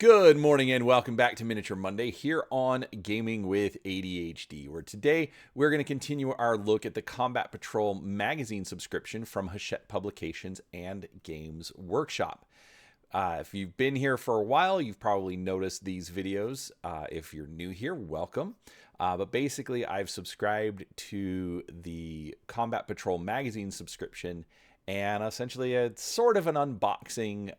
Good morning and welcome back to Miniature Monday here on Gaming with ADHD, where today we're going to continue our look at the Combat Patrol magazine subscription from Hachette Publications and Games Workshop. If you've been here for a while, you've probably noticed these videos. If you're new here, welcome. But basically, I've subscribed to the Combat Patrol magazine subscription, and essentially it's sort of an unboxing,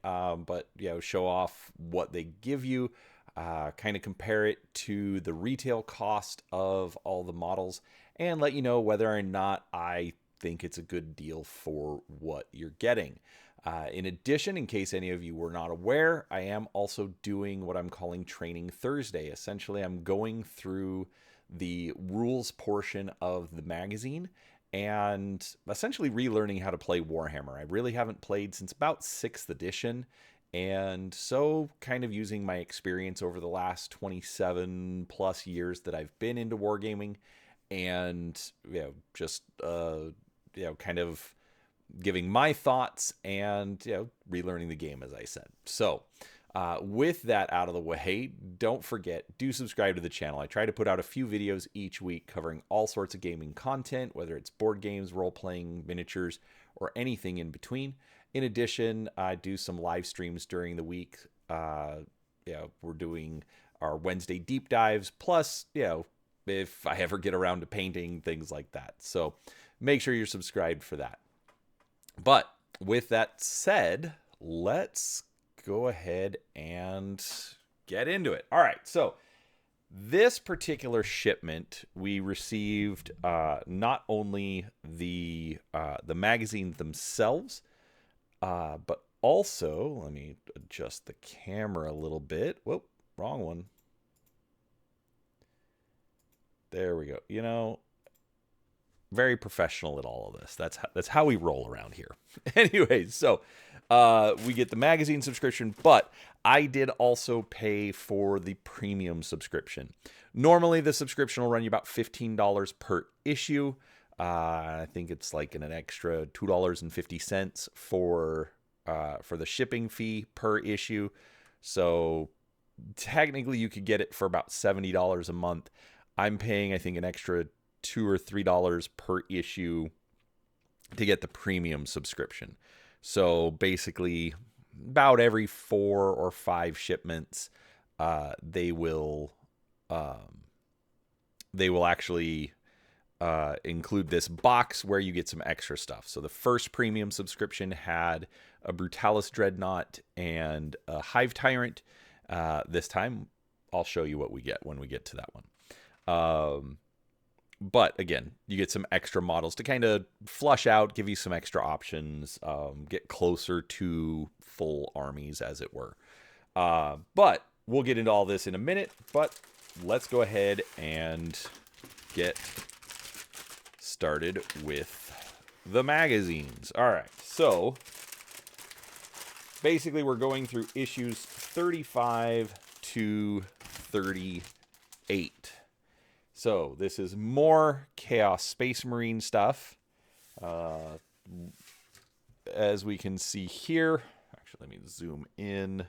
but show off what they give you, kind of compare it to the retail cost of all the models, and let you know whether or not I think it's a good deal for what you're getting. In addition, in case any of you were not aware, I am also doing what I'm calling Training Thursday. Essentially, I'm going through the rules portion of the magazine and essentially relearning how to play Warhammer. I really haven't played since about 6th edition, and so kind of using my experience over the last 27 plus years that I've been into wargaming, and just kind of giving my thoughts and relearning the game, as I said. So with that out of the way, don't forget, do subscribe to the channel. I try to put out a few videos each week covering all sorts of gaming content, whether it's board games, role-playing, miniatures, or anything in between. In addition, I do some live streams during the week. We're doing our Wednesday deep dives, plus, if I ever get around to painting, things like that. So make sure you're subscribed for that. But with that said, let's go ahead and get into it. All right, so this particular shipment, we received not only the magazines themselves, but also, let me adjust the camera a little bit. Whoop, wrong one. There we go. Very professional at all of this. That's how we roll around here. Anyways, so we get the magazine subscription, but I did also pay for the premium subscription. Normally, the subscription will run you about $15 per issue. I think it's like an extra $2.50 for the shipping fee per issue. So technically, you could get it for about $70 a month. I'm paying, I think, an extra $2 or $3 per issue to get the premium subscription. So basically, about every 4 or 5 shipments, they will actually include this box where you get some extra stuff. So the first premium subscription had a Brutalis Dreadnought and a Hive Tyrant. This time, I'll show you what we get when we get to that one. But again, you get some extra models to kind of flush out, give you some extra options, get closer to full armies, as it were. But we'll get into all this in a minute. But let's go ahead and get started with the magazines. All right, so basically we're going through issues 35 to 38. So this is more Chaos Space Marine stuff. As we can see here, actually let me zoom in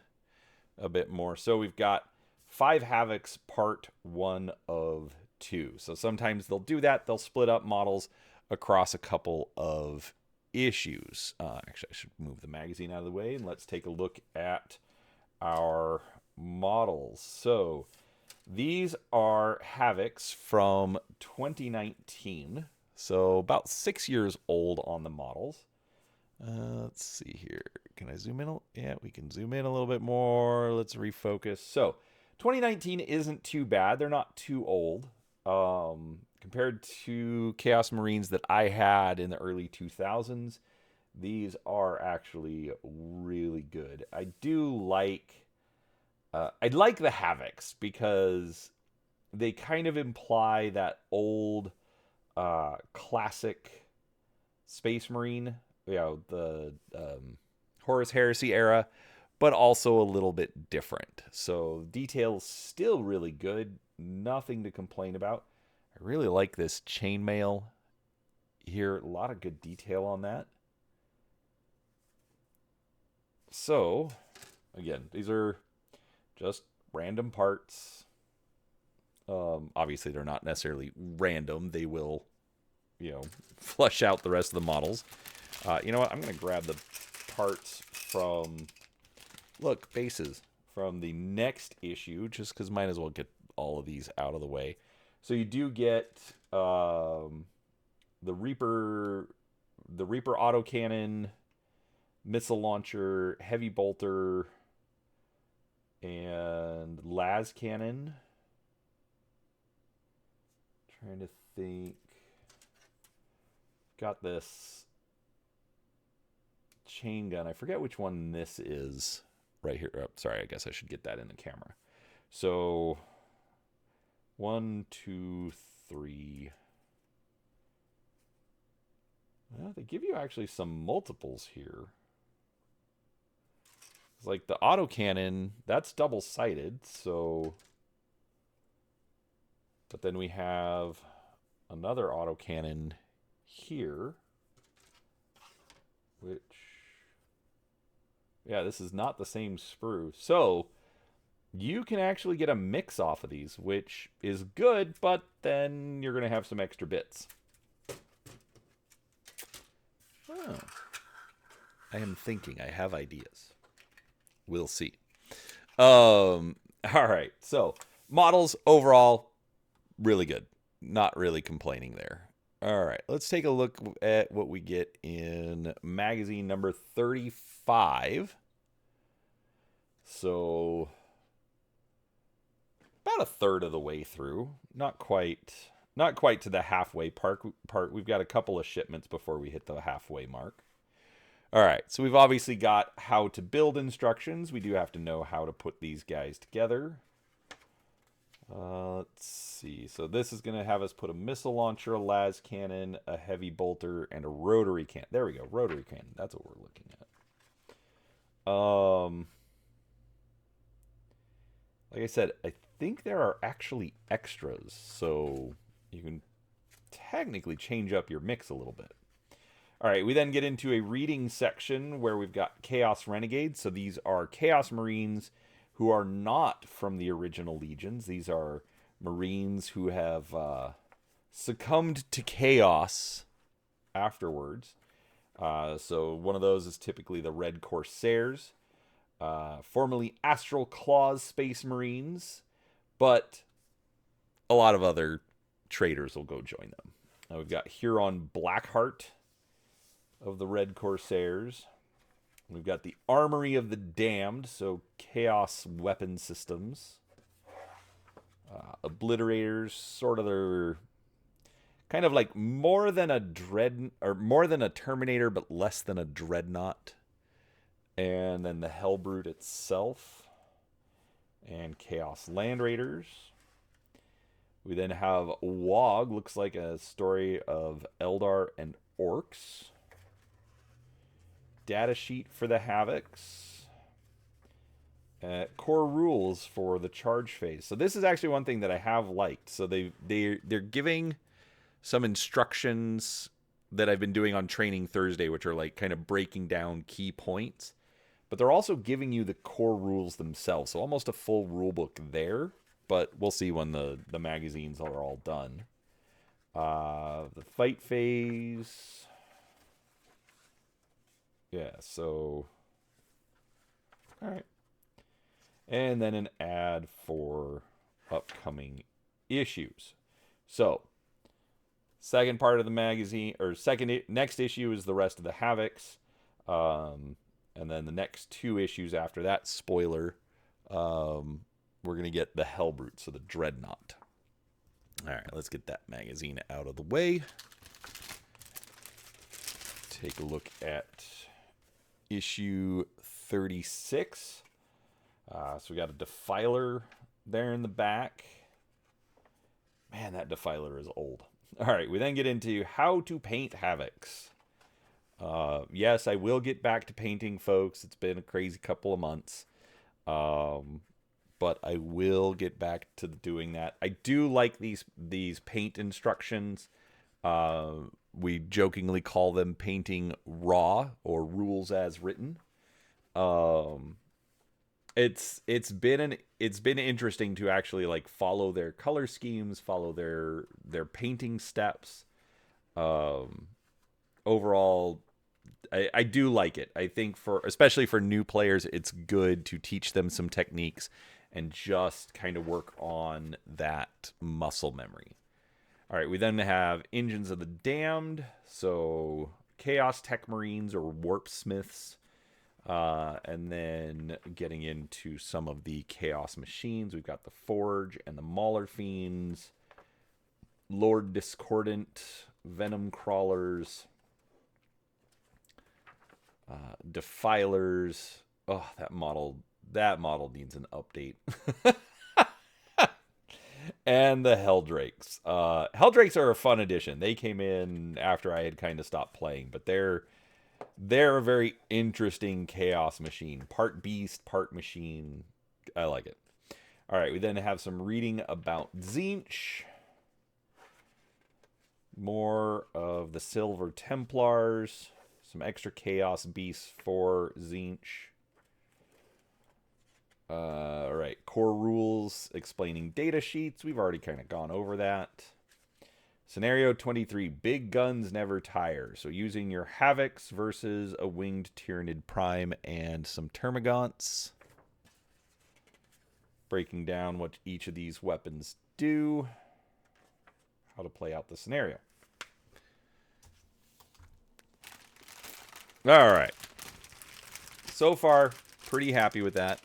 a bit more. So we've got 5 Havocs part 1 of 2. So sometimes they'll do that. They'll split up models across a couple of issues. Actually, I should move the magazine out of the way and let's take a look at our models. So these are Havocs from 2019, so about 6 years old on the models. Let's see here. Can I zoom in? Yeah, we can zoom in a little bit more. Let's refocus. So 2019 isn't too bad. They're not too old. Compared to Chaos Marines that I had in the early 2000s, these are actually really good. I like the Havocs because they kind of imply that old classic Space Marine, the Horus Heresy era, but also a little bit different. So details still really good, nothing to complain about. I really like this chainmail here, a lot of good detail on that. So again, these are just random parts. Obviously, they're not necessarily random. They will, flush out the rest of the models. You know what? I'm going to grab the parts from, look, bases from the next issue, just because might as well get all of these out of the way. So you do get the Reaper autocannon, missile launcher, heavy bolter, and las cannon. Trying to think. Got this chain gun. I forget which one this is right here. Oh, sorry, I guess I should get that in the camera. So 1, 2, 3. Well, they give you actually some multiples here. It's like the autocannon, that's double-sided, so... But then we have another autocannon here, which... Yeah, this is not the same sprue. So, you can actually get a mix off of these, which is good, but then you're going to have some extra bits. Oh. I am thinking. I have ideas. We'll see. All right. So, models overall, really good. Not really complaining there. All right. Let's take a look at what we get in magazine number 35. So, about a third of the way through. Not quite to the halfway part. We've got a couple of shipments before we hit the halfway mark. All right, so we've obviously got how to build instructions. We do have to know how to put these guys together. Let's see. So this is going to have us put a missile launcher, a las cannon, a heavy bolter, and a rotary cannon. There we go, rotary cannon. That's what we're looking at. Like I said, I think there are actually extras, so you can technically change up your mix a little bit. All right, we then get into a reading section where we've got Chaos Renegades. So these are Chaos Marines who are not from the original Legions. These are Marines who have succumbed to chaos afterwards. So one of those is typically the Red Corsairs, formerly Astral Claws Space Marines, but a lot of other traders will go join them. Now we've got Huron Blackheart of the Red Corsairs. We've got the Armory of the Damned, so Chaos Weapon Systems. Obliterators, sort of their kind of like more than a Terminator, but less than a Dreadnought. And then the Hellbrute itself. And Chaos Land Raiders. We then have WOG, looks like a story of Eldar and Orcs. Data sheet for the Havocs. Core rules for the charge phase. So this is actually one thing that I have liked. So they're giving some instructions that I've been doing on Training Thursday, which are like kind of breaking down key points. But they're also giving you the core rules themselves. So almost a full rule book there. But we'll see when the magazines are all done. The fight phase. Yeah, so... Alright. And then an ad for upcoming issues. So, second part of the magazine, or next issue is the rest of the Havocs. And then the next 2 issues after that, spoiler, we're going to get the Hellbrute, so the Dreadnought. Alright, let's get that magazine out of the way. Take a look at issue 36. So we got a Defiler there in the back. Man, that Defiler is old. All right, we then get into how to paint Havocs. Yes, I will get back to painting, folks. It's been a crazy couple of months. But I will get back to doing that. I do like these paint instructions. We jokingly call them painting raw or rules as written. it's been interesting to actually like follow their color schemes, follow their painting steps. Um, Overall, I do like it. I think for especially for new players, it's good to teach them some techniques and just kind of work on that muscle memory. All right, we then have Engines of the Damned, so Chaos Tech Marines or Warp Smiths, and then getting into some of the Chaos Machines. We've got the Forge and the Mauler Fiends, Lord Discordant, Venom Crawlers, Defilers. Oh, that model needs an update. And the Helldrakes. Helldrakes are a fun addition. They came in after I had kind of stopped playing, but they're a very interesting chaos machine. Part beast, part machine. I like it. All right, we then have some reading about Tzeentch. More of the Silver Templars. Some extra chaos beasts for Tzeentch. All right, core rules explaining data sheets. We've already kind of gone over that. Scenario 23, big guns never tire. So using your Havocs versus a winged Tyrannid Prime and some Termagants. Breaking down what each of these weapons do. How to play out the scenario. All right. So far, pretty happy with that.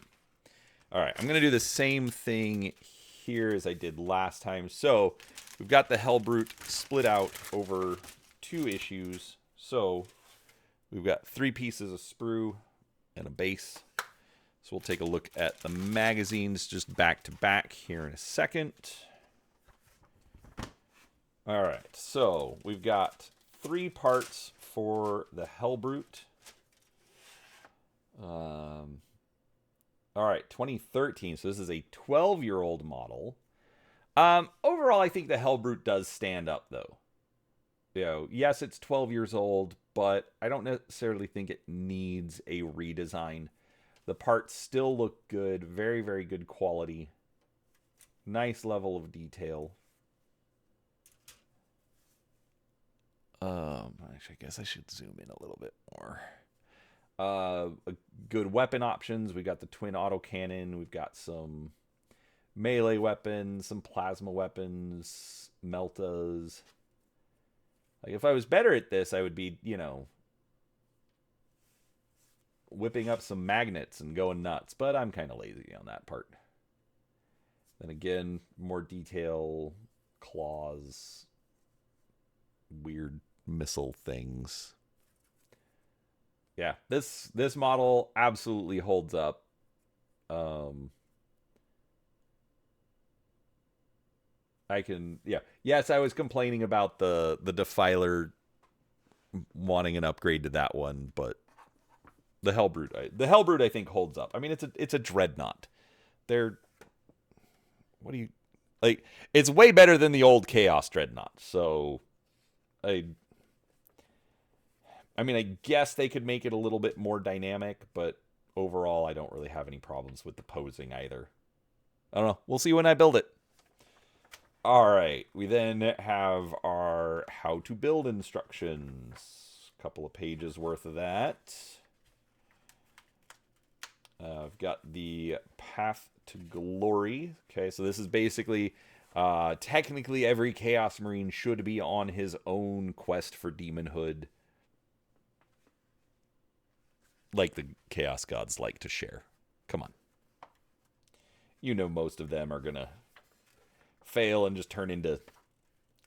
All right, I'm going to do the same thing here as I did last time. So we've got the Hellbrute split out over 2 issues. So we've got 3 pieces of sprue and a base. So we'll take a look at the magazines just back to back here in a second. All right, so we've got 3 parts for the Hellbrute. All right, 2013. So this is a 12-year-old model. Overall, I think the Hellbrute does stand up, though. You know, yes, it's 12 years old, but I don't necessarily think it needs a redesign. The parts still look good. Very, very good quality. Nice level of detail. Actually, I guess I should zoom in a little bit more. Good weapon options. We got the twin autocannon. We've got some melee weapons, some plasma weapons, meltas. Like if I was better at this, I would be, you know, whipping up some magnets and going nuts. But I'm kind of lazy on that part. Then again, more detail, claws, weird missile things. Yeah, this model absolutely holds up. Yes, I was complaining about the Defiler wanting an upgrade to that one, but the Hellbrute I think holds up. I mean, it's a dreadnought. What do you like? It's way better than the old Chaos Dreadnought. So I mean, I guess they could make it a little bit more dynamic, but overall, I don't really have any problems with the posing either. I don't know. We'll see when I build it. All right. We then have our how to build instructions. A couple of pages worth of that. I've got the Path to Glory. Okay, so this is basically... technically, every Chaos Marine should be on his own quest for demonhood. Like the Chaos Gods like to share. Come on. You know most of them are going to fail and just turn into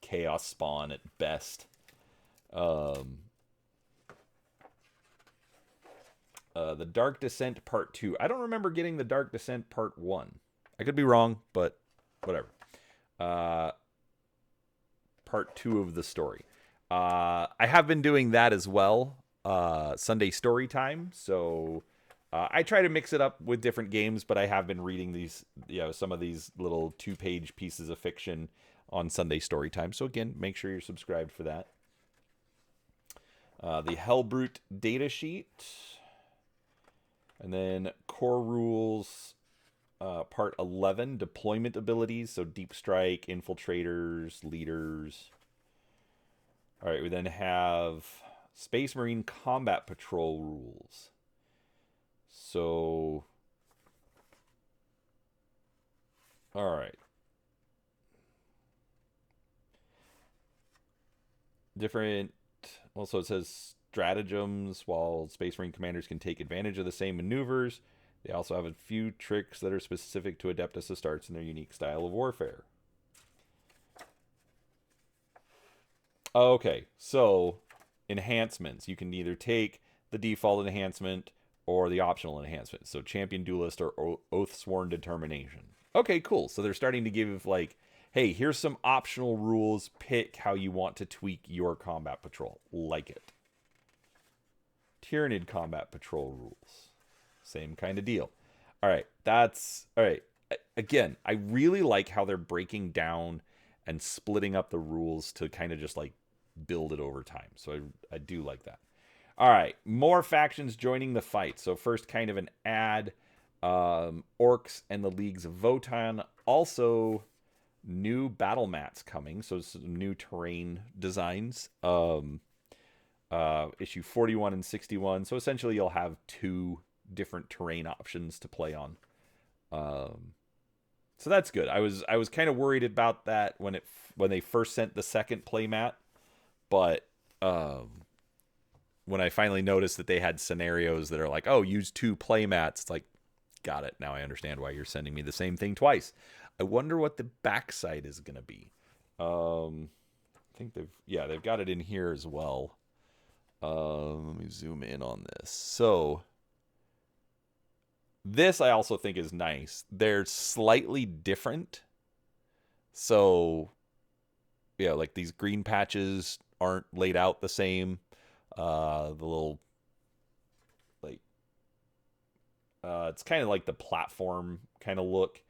Chaos Spawn at best. The Dark Descent Part 2. I don't remember getting the Dark Descent Part 1. I could be wrong, but whatever. Part 2 of the story. I have been doing that as well. Sunday story time. So I try to mix it up with different games, but I have been reading these, some of these little 2-page pieces of fiction on Sunday story time. So again, make sure you're subscribed for that. The Hellbrute data sheet. And then core rules, part 11, deployment abilities. So deep strike, infiltrators, leaders. All right, we then have Space Marine combat patrol rules. So, all right. Different, also it says stratagems. While Space Marine commanders can take advantage of the same maneuvers, they also have a few tricks that are specific to Adeptus Astartes and their unique style of warfare. Okay, so enhancements. You can either take the default enhancement or the optional enhancement. So Champion Duelist or Oath Sworn Determination. Okay, cool. So they're starting to give, like, hey, here's some optional rules. Pick how you want to tweak your combat patrol. Like it. Tyrannid combat patrol rules. Same kind of deal. All right, that's... All right, again, I really like how they're breaking down and splitting up the rules to kind of just, like, build it over time. So I do like that. All right, more factions joining the fight. So first, kind of an ad. Orcs and the Leagues of Votan. Also, new battle mats coming. So some new terrain designs. Issue 41 and 61. So essentially, you'll have 2 different terrain options to play on. So that's good. I was kind of worried about that when they first sent the second playmat. But when I finally noticed that they had scenarios that are like, oh, use 2 playmats, it's like, got it. Now I understand why you're sending me the same thing twice. I wonder what the backside is going to be. I think they've got it in here as well. Let me zoom in on this. So this I also think is nice. They're slightly different. So yeah, like these green patches aren't laid out the same. The little, like, it's kind of like the platform kind of look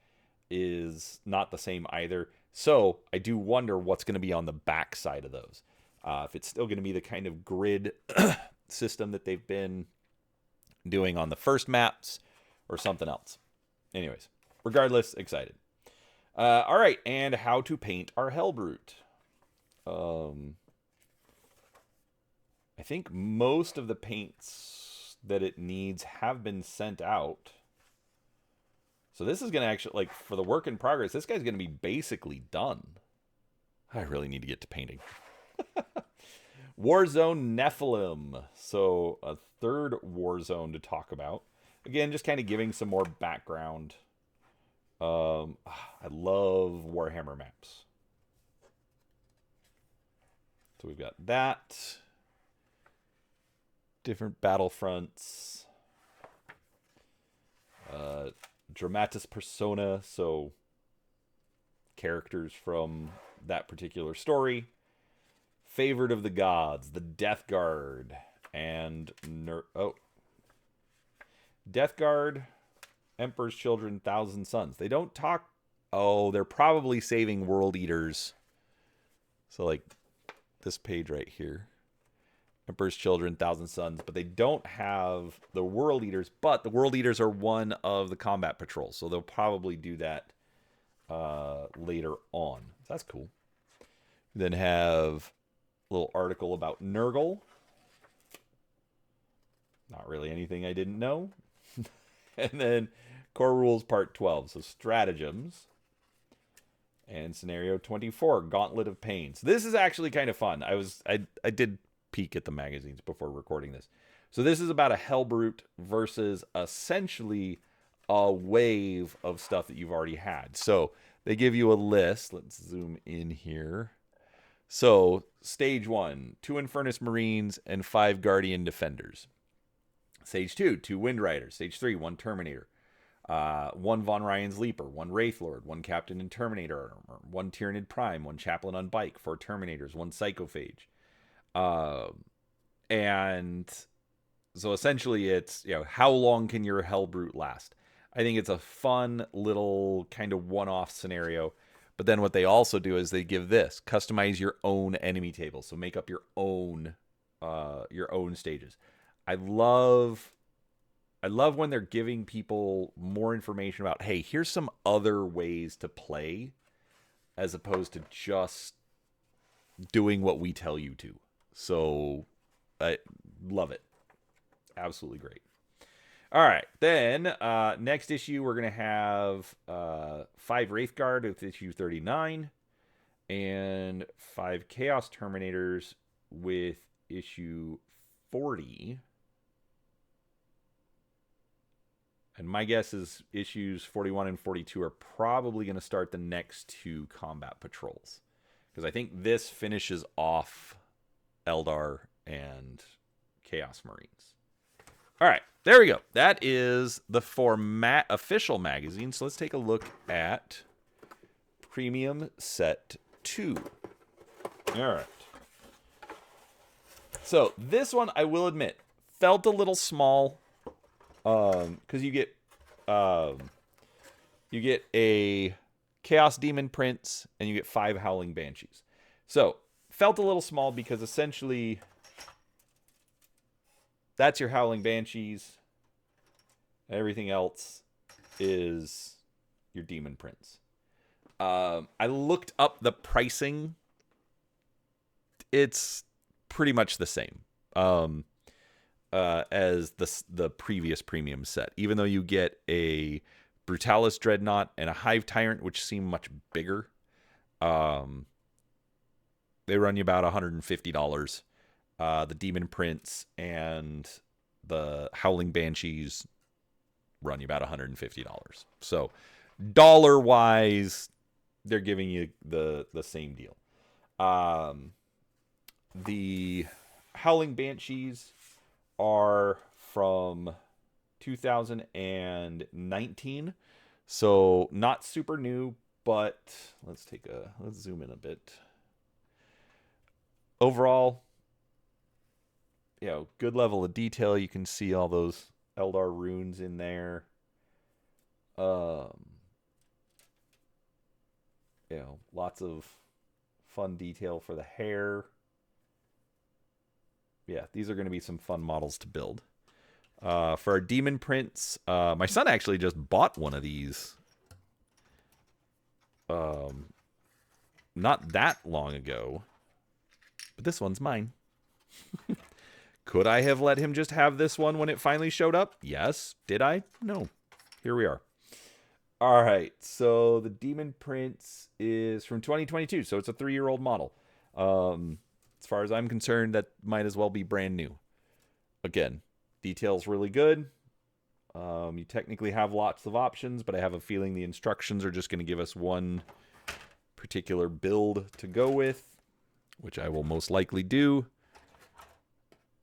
is not the same either. So I do wonder what's going to be on the back side of those. If it's still going to be the kind of grid system that they've been doing on the first maps or something else. Anyways, regardless, excited. All right, and how to paint our Hellbrute. I think most of the paints that it needs have been sent out. So this is going to actually, like, for the work in progress, this guy's going to be basically done. I really need to get to painting. Warzone Nephilim. So a third Warzone to talk about. Again, just kind of giving some more background. I love Warhammer maps. So we've got that. Different battlefronts. Dramatis persona, so characters from that particular story. Favored of the Gods, the Death Guard, and Death Guard, Emperor's Children, Thousand Sons. They don't talk... Oh, they're probably saving World Eaters. So, like, this page right here. Emperor's Children, Thousand Sons. But they don't have the World Eaters. But the World Eaters are one of the combat patrols. So they'll probably do that later on. So that's cool. Then have a little article about Nurgle. Not really anything I didn't know. And then Core Rules Part 12. So stratagems. And Scenario 24, Gauntlet of Pain. So this is actually kind of fun. I did peek at the magazines before recording this. So this is about a Hellbrute versus essentially a wave of stuff that you've already had. So they give you a list. Let's zoom in here. So Stage 1, 2 Infernus Marines and 5 Guardian Defenders. Stage 2, 2 Wind Riders. Stage 3, 1 Terminator. 1 Von Ryan's Leaper, 1 Wraithlord, 1 Captain in Terminator armor, 1 Tyrannid Prime, 1 Chaplain on Bike, 4 Terminators, 1 Psychophage. And so essentially it's, how long can your Hellbrute last? I think it's a fun little kind of one-off scenario. But then what they also do is they give this, customize your own enemy table. So make up your own stages. I love I love when they're giving people more information about, hey, here's some other ways to play, as opposed to just doing what we tell you to. So I love it. Absolutely great. All right, then next issue we're gonna have 5 Wraithguard with issue 39, and 5 Chaos Terminators with issue 40. And my guess is issues 41 and 42 are probably going to start the next 2 combat patrols. Because I think this finishes off Eldar and Chaos Marines. All right, there we go. That is the official magazine. So let's take a look at Premium Set 2. All right. So this one, I will admit, felt a little small. Because you get a Chaos Demon Prince and you get 5 Howling Banshees. So felt a little small because essentially that's your Howling Banshees. Everything else is your Demon Prince. I looked up the pricing. It's pretty much the same. As the previous premium set, even though you get a Brutalis Dreadnought and a Hive Tyrant, which seem much bigger. They run you about $150. The Demon Prince and the Howling Banshees run you about $150. So dollar-wise, they're giving you the same deal. The Howling Banshees are from 2019, so not super new, but let's zoom in a bit. Overall, good level of detail. You can see all those Eldar runes in there. Lots of fun detail for the hair. Yeah, these are going to be some fun models to build. For our Demon Prince, my son actually just bought one of these not that long ago. But this one's mine. Could I have let him just have this one when it finally showed up? Yes. Did I? No. Here we are. All right, so the Demon Prince is from 2022, so it's a 3-year-old model. As far as I'm concerned, that might as well be brand new. Again, detail's really good. You technically have lots of options, but I have a feeling the instructions are just going to give us one particular build to go with, which I will most likely do.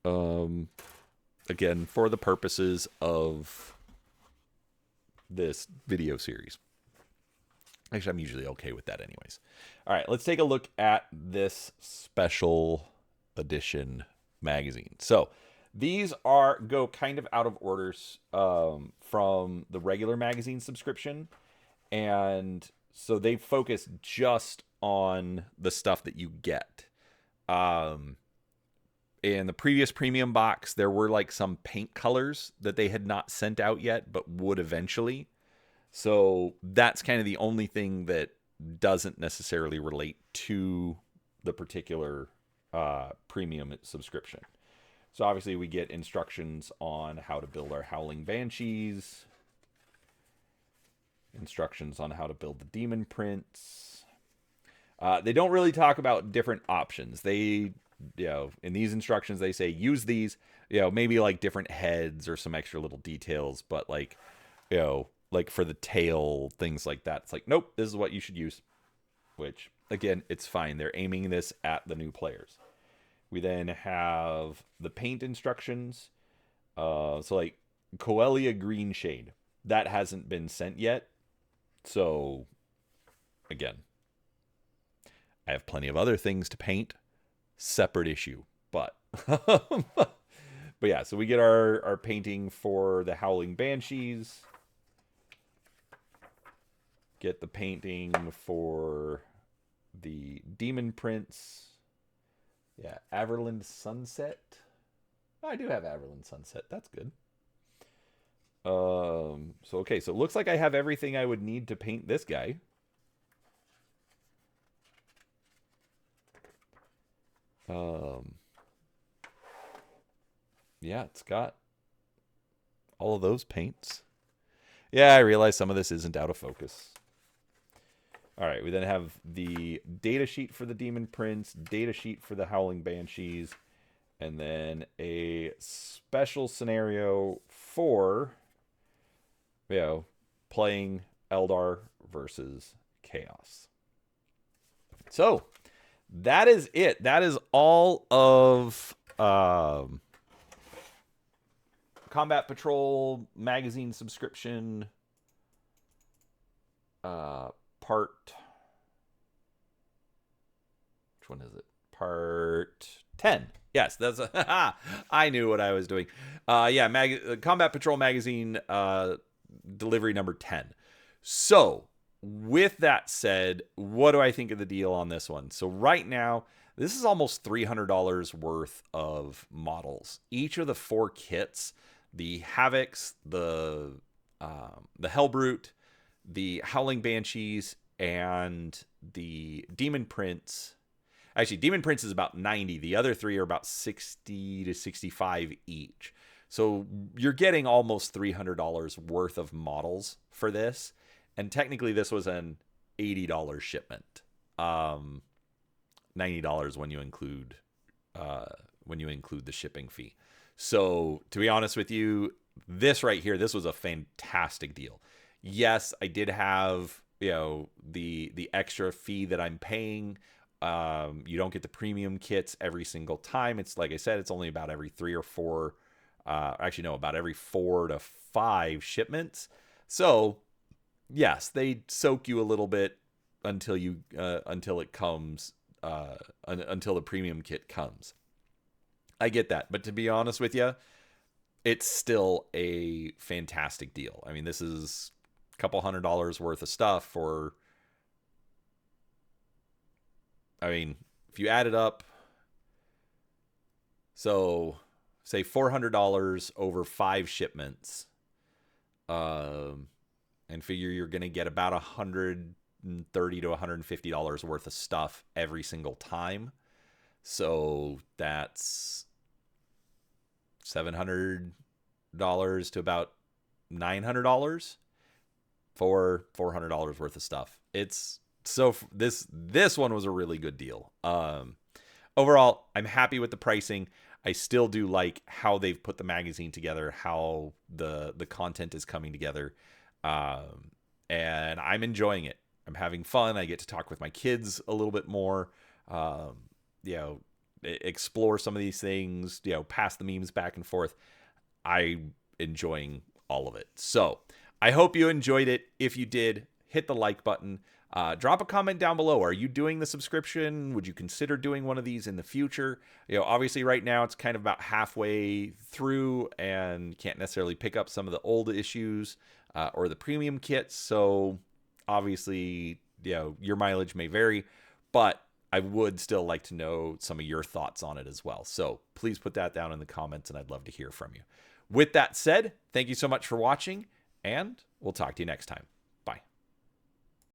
Again, for the purposes of this video series. Actually, I'm usually okay with that anyways. All right, let's take a look at this special edition magazine. So these go kind of out of orders from the regular magazine subscription. And so they focus just on the stuff that you get. In the previous premium box, there were like some paint colors that they had not sent out yet, but would eventually. So that's kind of the only thing that doesn't necessarily relate to the particular premium subscription. So obviously we get instructions on how to build our Howling Banshees, instructions on how to build the Demon Prince. They don't really talk about different options. They, in these instructions, they say use these, maybe like different heads or some extra little details, but like, like for the tail, things like that. It's like, nope, this is what you should use. Which, again, it's fine. They're aiming this at the new players. We then have the paint instructions. So like Coelia Green Shade. That hasn't been sent yet. So, again, I have plenty of other things to paint. Separate issue. But, but yeah, so we get our painting for the Howling Banshees. Get the painting for the Demon Prince. Yeah, Averland Sunset. Oh, I do have Averland Sunset. That's good. Okay, so it looks like I have everything I would need to paint this guy. Yeah, it's got all of those paints. Yeah, I realize some of this isn't out of focus. All right, we then have the data sheet for the Demon Prince, data sheet for the Howling Banshees, and then a special scenario for, playing Eldar versus Chaos. So, that is it. That is all of Combat Patrol magazine subscription part. Which one is it? Part 10. Yes, that's a I knew what I was doing. Combat Patrol magazine delivery number 10. So, with that said, what do I think of the deal on this one? So right now, this is almost $300 worth of models. Each of the 4 kits, the Havocs, the Hellbrute, the Howling Banshees, and the Demon Prince. Actually, Demon Prince is about 90. The other 3 are about 60 to 65 each. So you're getting almost $300 worth of models for this. And technically this was an $80 shipment. $90 when you include the shipping fee. So to be honest with you, this right here, this was a fantastic deal. Yes, I did have, the extra fee that I'm paying. You don't get the premium kits every single time. It's like I said, it's only about every 3 or 4, about every 4 to 5 shipments. So yes, they soak you a little bit until it comes, until the premium kit comes. I get that, but to be honest with you, it's still a fantastic deal. I mean, this is a couple $100 worth of stuff for. I mean, if you add it up, so say $400 over 5 shipments, and figure you're going to get about $130 to $150 worth of stuff every single time. So that's $700 to about $900 for $400 worth of stuff. So this one was a really good deal. Overall, I'm happy with the pricing. I still do like how they've put the magazine together, how the content is coming together. And I'm enjoying it. I'm having fun. I get to talk with my kids a little bit more. Explore some of these things, pass the memes back and forth. I'm enjoying all of it. So I hope you enjoyed it. If you did, hit the like button. Drop a comment down below. Are you doing the subscription? Would you consider doing one of these in the future? Obviously right now it's kind of about halfway through and can't necessarily pick up some of the old issues or the premium kits. So obviously, your mileage may vary, but I would still like to know some of your thoughts on it as well. So please put that down in the comments and I'd love to hear from you. With that said, thank you so much for watching and we'll talk to you next time.